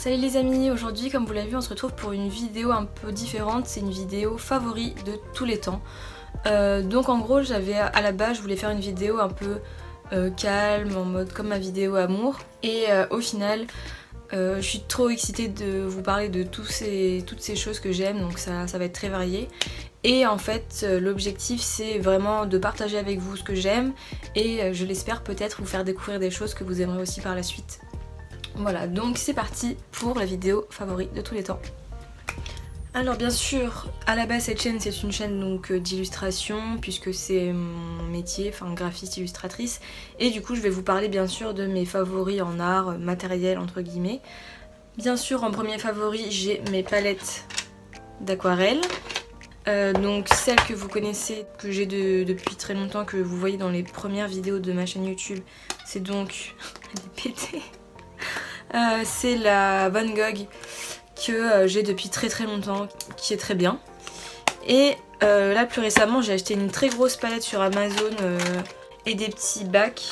Salut les amis, aujourd'hui comme vous l'avez vu on se retrouve pour une vidéo un peu différente, c'est une vidéo favori de tous les temps. Donc en gros j'avais à la base je voulais faire une vidéo un peu calme, en mode comme ma vidéo amour. Et au final je suis trop excitée de vous parler de toutes ces choses que j'aime, donc ça va être très varié. Et en fait l'objectif c'est vraiment de partager avec vous ce que j'aime et je l'espère peut-être vous faire découvrir des choses que vous aimerez aussi par la suite. Voilà, donc c'est parti pour la vidéo favorite de tous les temps. Alors bien sûr, à la base cette chaîne c'est une chaîne donc d'illustration puisque c'est mon métier, enfin graphiste illustratrice. Et du coup je vais vous parler bien sûr de mes favoris en art matériel entre guillemets. Bien sûr en premier favori j'ai mes palettes d'aquarelle. Donc celles que vous connaissez, que j'ai depuis très longtemps, que vous voyez dans les premières vidéos de ma chaîne YouTube, c'est donc... elle est pétée. C'est la Van Gogh que j'ai depuis très longtemps, qui est très bien. Et là plus récemment j'ai acheté une très grosse palette sur Amazon et des petits bacs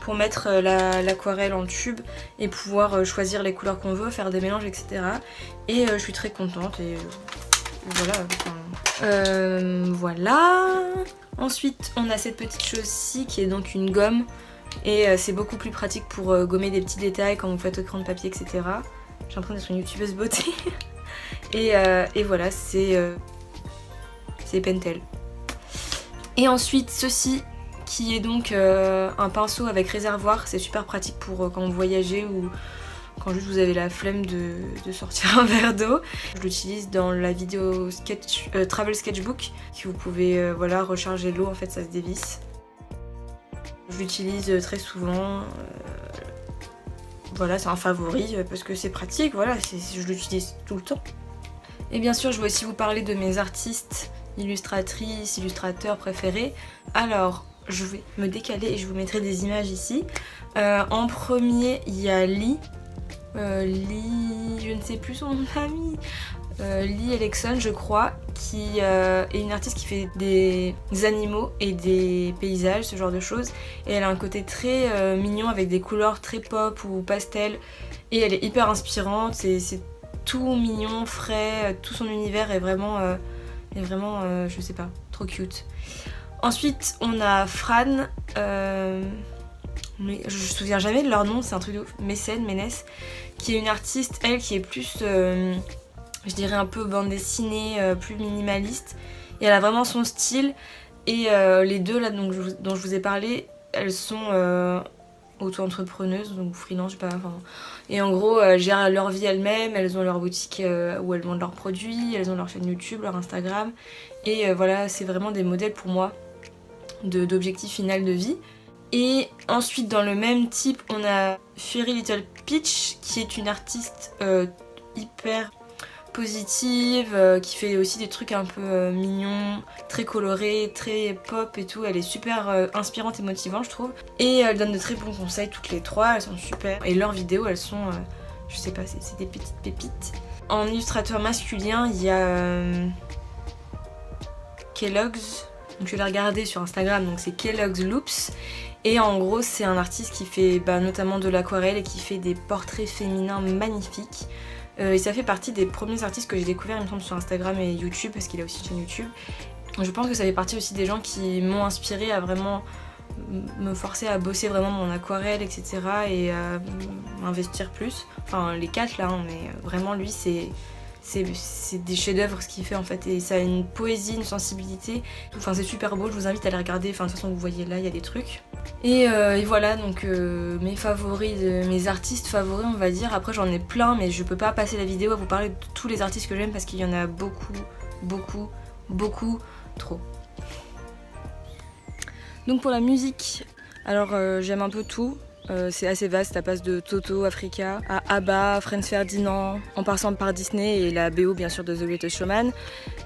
pour mettre l'aquarelle en tube et pouvoir choisir les couleurs qu'on veut, faire des mélanges etc. Et je suis très contente et voilà. Voilà. Ensuite on a cette petite chose-ci qui est donc une gomme. Et c'est beaucoup plus pratique pour gommer des petits détails quand vous faites au crayon de papier, etc. J'ai l'impression d'être une youtubeuse beauté. et voilà, c'est Pentel. Et ensuite, ceci qui est donc un pinceau avec réservoir. C'est super pratique pour quand vous voyagez ou quand juste vous avez la flemme de sortir un verre d'eau. Je l'utilise dans la vidéo Travel Sketchbook, que vous pouvez voilà, recharger l'eau, en fait ça se dévisse. Je l'utilise très souvent, voilà c'est un favori parce que c'est pratique, voilà, je l'utilise tout le temps. Et bien sûr je vais aussi vous parler de mes artistes, illustratrices, illustrateurs préférés. Alors je vais me décaler et je vous mettrai des images ici. En premier il y a Lee, je ne sais plus son nom de famille. Lee Alexon je crois, qui est une artiste qui fait des animaux et des paysages, ce genre de choses. Et elle a un côté très mignon avec des couleurs très pop ou pastel. Et elle est hyper inspirante, c'est tout mignon, frais, tout son univers est vraiment, je sais pas, trop cute. Ensuite on a Fran, mais je me souviens jamais de leur nom, c'est un truc de ouf, Ménès, qui est une artiste, elle qui est plus... je dirais un peu bande dessinée, plus minimaliste. Et elle a vraiment son style. Et les deux là dont je vous ai parlé, elles sont auto-entrepreneuses, donc freelance, je sais pas. Enfin, et en gros, elles gèrent leur vie elles-mêmes, elles ont leur boutique où elles vendent leurs produits, elles ont leur chaîne YouTube, leur Instagram. Et voilà, c'est vraiment des modèles pour moi d'objectif final de vie. Et ensuite, dans le même type, on a Fairy Little Peach, qui est une artiste hyper positive, qui fait aussi des trucs un peu mignons, très colorés, très pop et tout. Elle est super inspirante et motivante je trouve. Et elle donne de très bons conseils toutes les trois, elles sont super. Et leurs vidéos elles sont, je sais pas, c'est des petites pépites. En illustrateur masculin il y a Kellogg's, donc je vais la regarder sur Instagram, donc c'est Kellogg's Loops. Et en gros c'est un artiste qui fait notamment de l'aquarelle et qui fait des portraits féminins magnifiques. Et ça fait partie des premiers artistes que j'ai découvert il me semble sur Instagram et YouTube, parce qu'il a aussi une chaîne YouTube. Je pense que ça fait partie aussi des gens qui m'ont inspiré à vraiment me forcer à bosser vraiment mon aquarelle etc. et à m'investir plus. Enfin les quatre là, mais vraiment lui c'est des chefs-d'œuvre ce qu'il fait en fait, et ça a une poésie, une sensibilité, enfin c'est super beau, je vous invite à les regarder, enfin de toute façon vous voyez là il y a des trucs. Et voilà donc mes favoris, mes artistes favoris on va dire. Après j'en ai plein mais je peux pas passer la vidéo à vous parler de tous les artistes que j'aime parce qu'il y en a beaucoup trop. Donc pour la musique, alors j'aime un peu tout. C'est assez vaste, ça passe de Toto, Africa, à ABBA, Franz Ferdinand, en passant par Disney et la BO bien sûr de The Greatest Showman,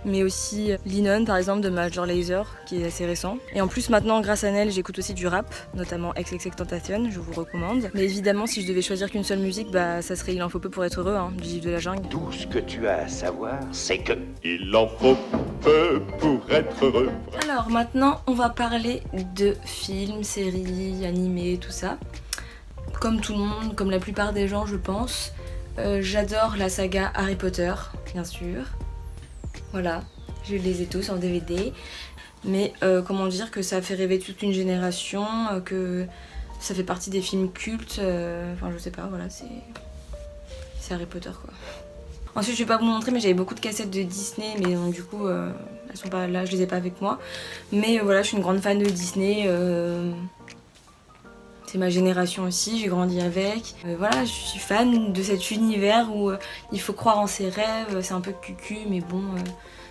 mais aussi Lennon par exemple de Major Lazer qui est assez récent. Et en plus maintenant grâce à Nel j'écoute aussi du rap, notamment XXXTentacion, je vous recommande. Mais évidemment si je devais choisir qu'une seule musique, ça serait Il en faut peu pour être heureux, du Gif de la jungle. Tout ce que tu as à savoir c'est que il en faut peu pour être heureux. Alors maintenant on va parler de films, séries, animés, tout ça. Comme tout le monde, comme la plupart des gens je pense, J'adore la saga Harry Potter, bien sûr. Voilà, je les ai tous en DVD. Mais comment dire que ça a fait rêver toute une génération, que ça fait partie des films cultes. Enfin, je sais pas, voilà, c'est Harry Potter quoi. Ensuite, je vais pas vous montrer, mais j'avais beaucoup de cassettes de Disney, mais donc, du coup, elles sont pas là, je les ai pas avec moi. Mais voilà, je suis une grande fan de Disney. C'est ma génération aussi, j'ai grandi avec. Voilà, je suis fan de cet univers où il faut croire en ses rêves, c'est un peu cucu, mais bon.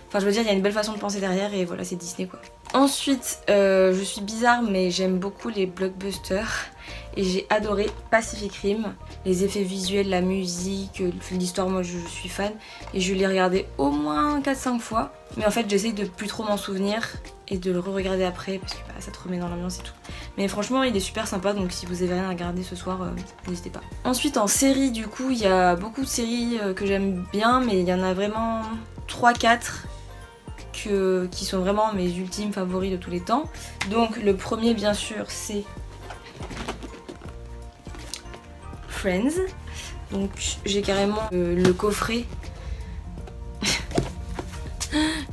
Enfin, je veux dire, il y a une belle façon de penser derrière, et voilà, c'est Disney quoi. Ensuite, je suis bizarre, mais j'aime beaucoup les blockbusters. Et j'ai adoré Pacific Rim, les effets visuels, la musique, l'histoire, moi je suis fan. Et je l'ai regardé au moins 4-5 fois. Mais en fait j'essaye de plus trop m'en souvenir et de le re-regarder après parce que bah, ça te remet dans l'ambiance et tout. Mais franchement il est super sympa, donc si vous avez rien à regarder ce soir, n'hésitez pas. Ensuite en série du coup, il y a beaucoup de séries que j'aime bien, mais il y en a vraiment 3-4 qui sont vraiment mes ultimes favoris de tous les temps. Donc le premier bien sûr c'est Friends. Donc j'ai carrément le coffret.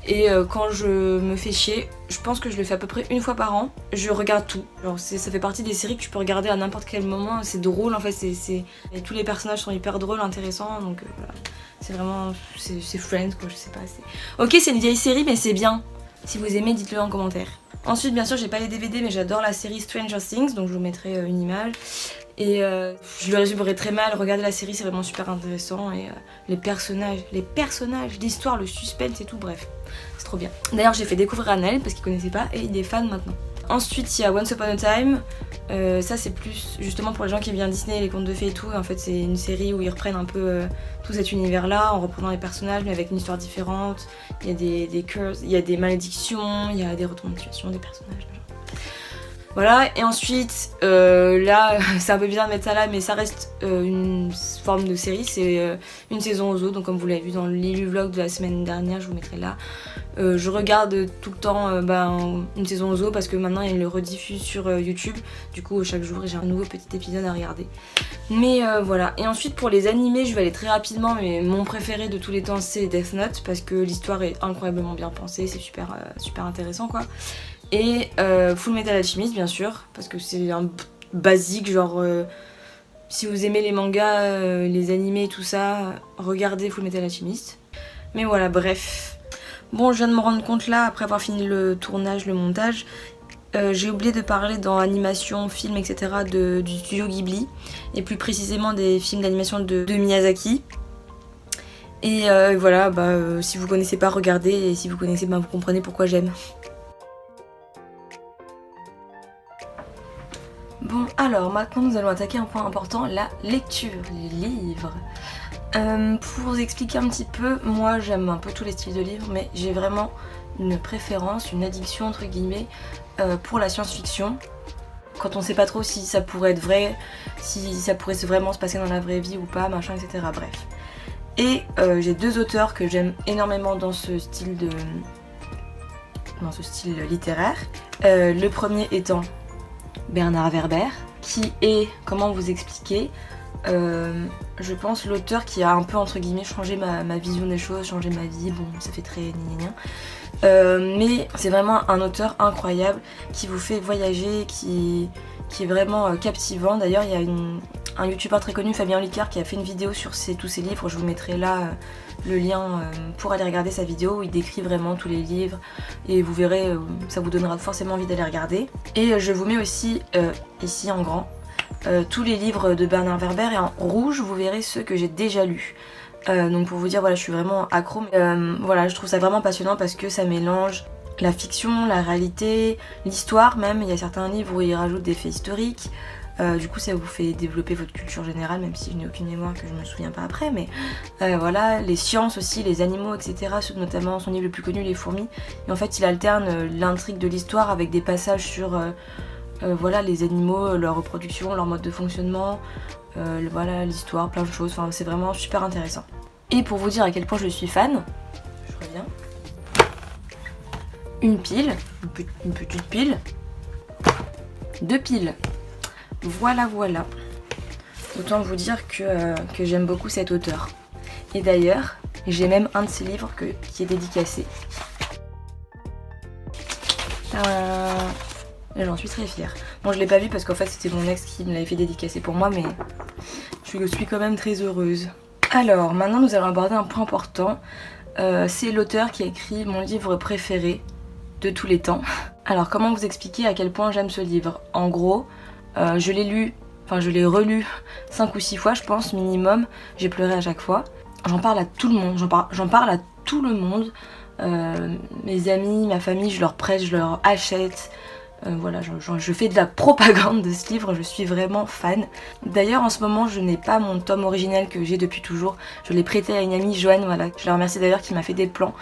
Et quand je me fais chier, je pense que je le fais à peu près une fois par an. Je regarde tout. Genre ça fait partie des séries que tu peux regarder à n'importe quel moment. C'est drôle en fait. Et tous les personnages sont hyper drôles, intéressants. Donc voilà. C'est vraiment... C'est Friends quoi, je sais pas. Ok, c'est une vieille série mais c'est bien. Si vous aimez, dites-le en commentaire. Ensuite, bien sûr, j'ai pas les DVD, mais j'adore la série Stranger Things, donc je vous mettrai une image. Et je le résumerai très mal, regardez la série, c'est vraiment super intéressant. Et les personnages, l'histoire, le suspense et tout, bref, c'est trop bien. D'ailleurs, j'ai fait découvrir à Naël parce qu'il connaissait pas et il est fan maintenant. Ensuite, il y a Once Upon a Time. Ça, c'est plus justement pour les gens qui aiment bien Disney, les contes de fées et tout. En fait, c'est une série où ils reprennent un peu tout cet univers-là en reprenant les personnages, mais avec une histoire différente. Il y a des curses, il y a des malédictions, il y a des retournements de situation des personnages. Voilà, et ensuite, là, c'est un peu bizarre de mettre ça là, mais ça reste une forme de série, c'est une saison aux eaux, donc comme vous l'avez vu dans le Lilu Vlog de la semaine dernière, je vous mettrai là. Je regarde tout le temps une saison aux eaux parce que maintenant il le rediffuse sur YouTube, du coup chaque jour j'ai un nouveau petit épisode à regarder. Mais voilà, et ensuite pour les animés, je vais aller très rapidement, mais mon préféré de tous les temps c'est Death Note, parce que l'histoire est incroyablement bien pensée, c'est super intéressant quoi. Et Full Metal Alchemist bien sûr, parce que c'est un basique, genre si vous aimez les mangas, les animés, tout ça, regardez Full Metal Alchemist. Mais voilà, bref. Bon, je viens de me rendre compte là, après avoir fini le tournage, le montage, j'ai oublié de parler dans animation, film, etc. du studio Ghibli, et plus précisément des films d'animation de Miyazaki. Et voilà, si vous connaissez pas, regardez, et si vous connaissez, vous comprenez pourquoi j'aime. Bon, alors maintenant nous allons attaquer un point important, la lecture, les livres. Pour vous expliquer un petit peu, moi j'aime un peu tous les styles de livres, mais j'ai vraiment une préférence, une addiction entre guillemets pour la science-fiction. Quand on sait pas trop si ça pourrait être vrai, si ça pourrait vraiment se passer dans la vraie vie ou pas, machin, etc. Bref. Et j'ai deux auteurs que j'aime énormément dans ce style littéraire. Le premier étant Bernard Werber, qui est, comment vous expliquer, je pense l'auteur qui a un peu entre guillemets changé ma vision des choses, changé ma vie, bon ça fait très gna. Mais c'est vraiment un auteur incroyable qui vous fait voyager, qui est vraiment captivant. D'ailleurs il y a un youtubeur très connu, Fabien Licard, qui a fait une vidéo sur tous ses livres, je vous mettrai là le lien pour aller regarder sa vidéo où il décrit vraiment tous les livres et vous verrez, ça vous donnera forcément envie d'aller regarder. Et je vous mets aussi ici en grand tous les livres de Bernard Werber, et en rouge vous verrez ceux que j'ai déjà lus. Donc pour vous dire, voilà, je suis vraiment accro. Voilà, je trouve ça vraiment passionnant parce que ça mélange la fiction, la réalité, l'histoire même. Il y a certains livres où il rajoute des faits historiques. Du coup ça vous fait développer votre culture générale, même si je n'ai aucune mémoire, que je me souviens pas après, mais voilà, les sciences aussi, les animaux, etc. Notamment son livre le plus connu, Les Fourmis. Et en fait il alterne l'intrigue de l'histoire avec des passages sur voilà, les animaux, leur reproduction, leur mode de fonctionnement, voilà, l'histoire, plein de choses, enfin c'est vraiment super intéressant. Et pour vous dire à quel point je suis fan, je reviens, une pile, une petite pile, deux piles. Voilà. Autant vous dire que j'aime beaucoup cet auteur. Et d'ailleurs, j'ai même un de ses livres qui est dédicacé. Et j'en suis très fière. Bon, je l'ai pas vu parce qu'en fait c'était mon ex qui me l'avait fait dédicacer pour moi, mais je suis quand même très heureuse. Alors, maintenant nous allons aborder un point important. C'est l'auteur qui a écrit mon livre préféré de tous les temps. Alors, comment vous expliquer à quel point j'aime ce livre? En gros, je l'ai lu, enfin je l'ai relu 5 ou 6 fois je pense minimum. J'ai pleuré à chaque fois. J'en parle à tout le monde, j'en parle à tout le monde. Mes amis, ma famille, je leur prête, je leur achète. Voilà, je fais de la propagande de ce livre, je suis vraiment fan. D'ailleurs en ce moment je n'ai pas mon tome original que j'ai depuis toujours. Je l'ai prêté à une amie, Joanne, voilà. Je la remercie d'ailleurs qui m'a fait des plans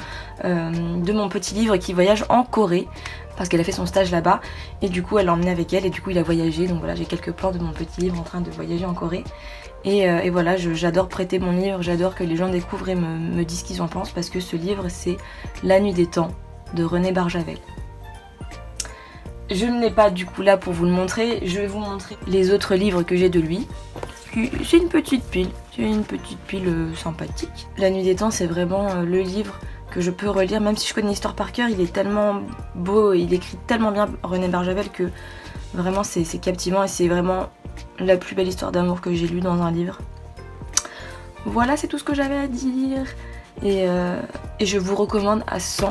de mon petit livre qui voyage en Corée. Parce qu'elle a fait son stage là-bas et du coup elle l'a emmené avec elle et du coup il a voyagé. Donc voilà, j'ai quelques plans de mon petit livre en train de voyager en Corée. Et voilà, j'adore prêter mon livre, j'adore que les gens découvrent et me disent ce qu'ils en pensent parce que ce livre c'est La Nuit des Temps de René Barjavel. Je ne l'ai pas du coup là pour vous le montrer, je vais vous montrer les autres livres que j'ai de lui. C'est une petite pile, sympathique. La Nuit des Temps c'est vraiment le livre que je peux relire, même si je connais l'histoire par cœur, il est tellement beau, il écrit tellement bien René Barjavel que vraiment c'est captivant et c'est vraiment la plus belle histoire d'amour que j'ai lue dans un livre. Voilà, c'est tout ce que j'avais à dire et je vous recommande à 100%.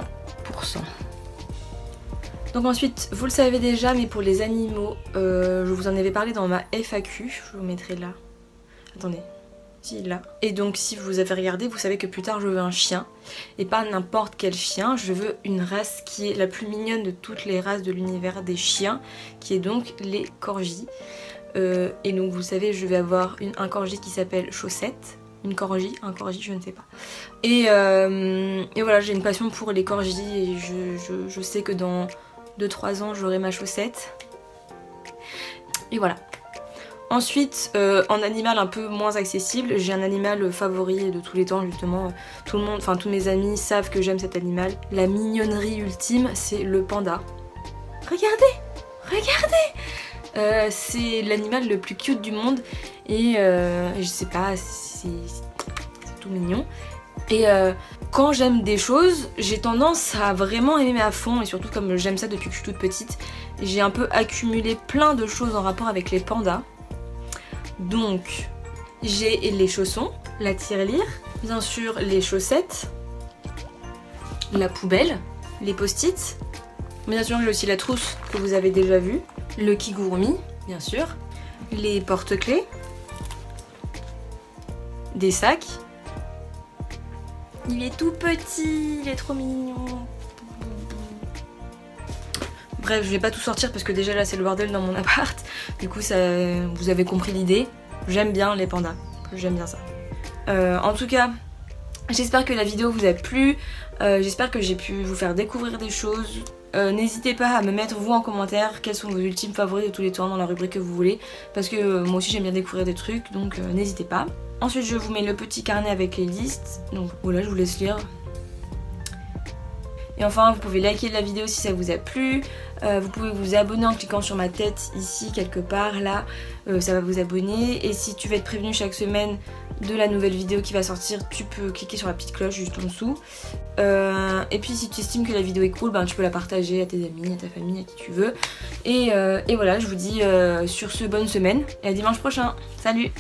Donc ensuite, vous le savez déjà, mais pour les animaux, je vous en avais parlé dans ma FAQ, je vous mettrai là. Attendez, si là. Et donc si vous avez regardé, vous savez que plus tard je veux un chien, et pas n'importe quel chien, je veux une race qui est la plus mignonne de toutes les races de l'univers des chiens, qui est donc les corgis. Et donc vous savez, je vais avoir un corgi qui s'appelle Chaussette. Un corgi, je ne sais pas. Et voilà, j'ai une passion pour les corgis et je sais que dans 2-3 ans j'aurai ma Chaussette. Et voilà. Ensuite, en animal un peu moins accessible, j'ai un animal favori de tous les temps justement. Tout le monde, enfin tous mes amis savent que j'aime cet animal. La mignonnerie ultime, c'est le panda. Regardez. C'est l'animal le plus cute du monde et je sais pas, c'est tout mignon. Et quand j'aime des choses, j'ai tendance à vraiment aimer à fond et surtout comme j'aime ça depuis que je suis toute petite, j'ai un peu accumulé plein de choses en rapport avec les pandas. Donc j'ai les chaussons, la tirelire, bien sûr les chaussettes, la poubelle, les post-it, bien sûr j'ai aussi la trousse que vous avez déjà vue, le kigurumi, bien sûr, les porte-clés, des sacs. Il est tout petit, il est trop mignon. Bref, je vais pas tout sortir parce que déjà là c'est le bordel dans mon appart. Du coup, vous avez compris l'idée. J'aime bien les pandas, j'aime bien ça. En tout cas, j'espère que la vidéo vous a plu. J'espère que j'ai pu vous faire découvrir des choses. N'hésitez pas à me mettre vous en commentaire quels sont vos ultimes favoris de tous les temps dans la rubrique que vous voulez. Parce que moi aussi j'aime bien découvrir des trucs, donc n'hésitez pas. Ensuite je vous mets le petit carnet avec les listes, donc voilà, je vous laisse lire. Et enfin vous pouvez liker la vidéo si ça vous a plu, vous pouvez vous abonner en cliquant sur ma tête ici quelque part là, ça va vous abonner. Et si tu veux être prévenu chaque semaine de la nouvelle vidéo qui va sortir, tu peux cliquer sur la petite cloche juste en dessous. Et puis si tu estimes que la vidéo est cool, ben, tu peux la partager à tes amis, à ta famille, à qui tu veux. Et voilà, je vous dis sur ce bonne semaine et à dimanche prochain. Salut!